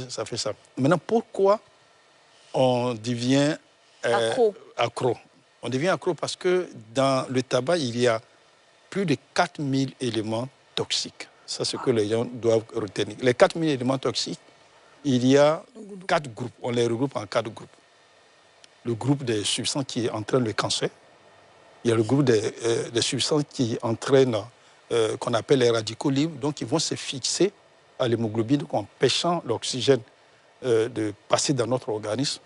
Ça fait ça. Maintenant, pourquoi on devient accro? On devient accro parce que dans le tabac, il y a plus de 4000 éléments toxiques. Ça, c'est ce que les gens doivent retenir. Les 4000 éléments toxiques, il y a 4 groupes. On les regroupe en 4 groupes. Le groupe des substances qui entraînent le cancer. Il y a le groupe des substances qui entraînent, qu'on appelle les radicaux libres, donc ils vont se fixer à l'hémoglobine, empêchant l'oxygène de passer dans notre organisme.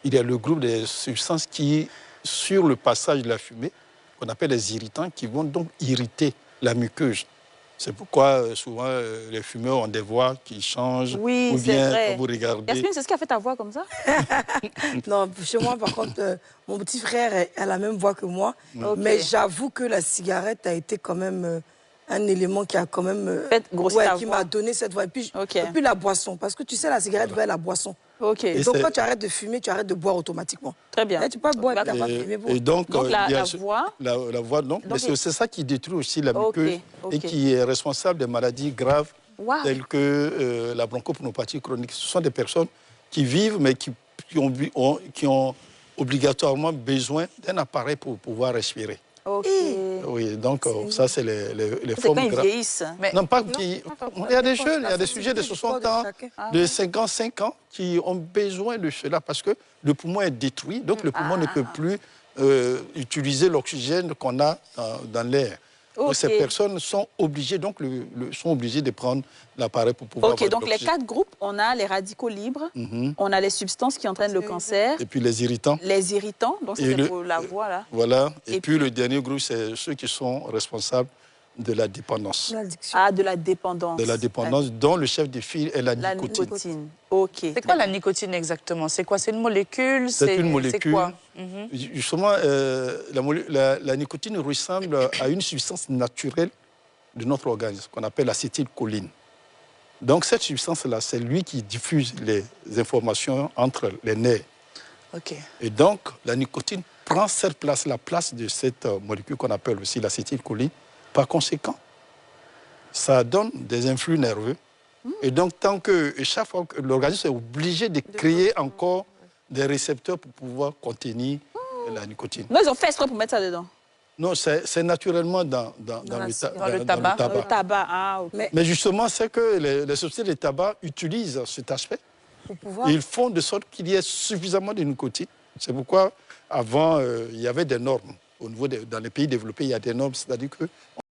Il y a le groupe des substances qui, sur le passage de la fumée, qu'on appelle les irritants, qui vont donc irriter la muqueuse. C'est pourquoi souvent les fumeurs ont des voix qui changent. Oui, ou bien vrai. quand vous regardez. Yasmine, c'est ce qui a fait ta voix comme ça? Non, chez moi, par contre, mon petit frère a la même voix que moi. Okay. Mais j'avoue que la cigarette a été quand même un élément qui a quand même... qui m'a donné cette voix. Et puis la boisson. Parce que tu sais, la cigarette va à la boisson. Et donc quand tu arrêtes de fumer, tu arrêtes de boire automatiquement. Très bien. Et tu peux boire et tu pas fumer. Et donc la voix... La voix, donc c'est ça qui détruit aussi la muqueuse et qui est responsable des maladies graves telles que la bronchopneumopathie chronique. Ce sont des personnes qui vivent mais qui ont obligatoirement besoin d'un appareil pour pouvoir respirer. Oui, donc ça, c'est les formes graves. Mais... Non, pas qui... Il y a des jeunes, il y a des sujets de 60 ans, de 55 ans qui ont besoin de cela parce que le poumon est détruit, donc le poumon ne peut plus utiliser l'oxygène qu'on a dans l'air. Donc ces personnes sont obligées, sont obligées de prendre l'appareil pour pouvoir avoir donc les 4 groupes, on a les radicaux libres, on a les substances qui entraînent le cancer. Et puis les irritants. Les irritants, donc c'est pour la voix là. Voilà, et puis le dernier groupe, c'est ceux qui sont responsables de la dépendance. De la dépendance. De la dépendance, dont le chef de file est la nicotine. C'est quoi la nicotine exactement? C'est quoi? C'est une molécule? C'est une molécule. Quoi? Justement, la nicotine ressemble à une substance naturelle de notre organisme qu'on appelle l'acétylcholine. Donc cette substance-là, c'est lui qui diffuse les informations entre les nerfs. Et donc la nicotine prend cette place, la place de cette molécule qu'on appelle aussi l'acétylcholine. Par conséquent, ça donne des influx nerveux. Et donc, chaque fois que l'organisme est obligé de créer encore des récepteurs pour pouvoir contenir la nicotine. Non, ils ont fait exprès pour mettre ça dedans. Non, c'est naturellement dans le tabac. Le tabac, Mais justement, c'est que les sociétés de tabac utilisent cet aspect. Ils font de sorte qu'il y ait suffisamment de nicotine. C'est pourquoi, avant, il y avait des normes. Dans les pays développés, il y a des normes, c'est-à-dire que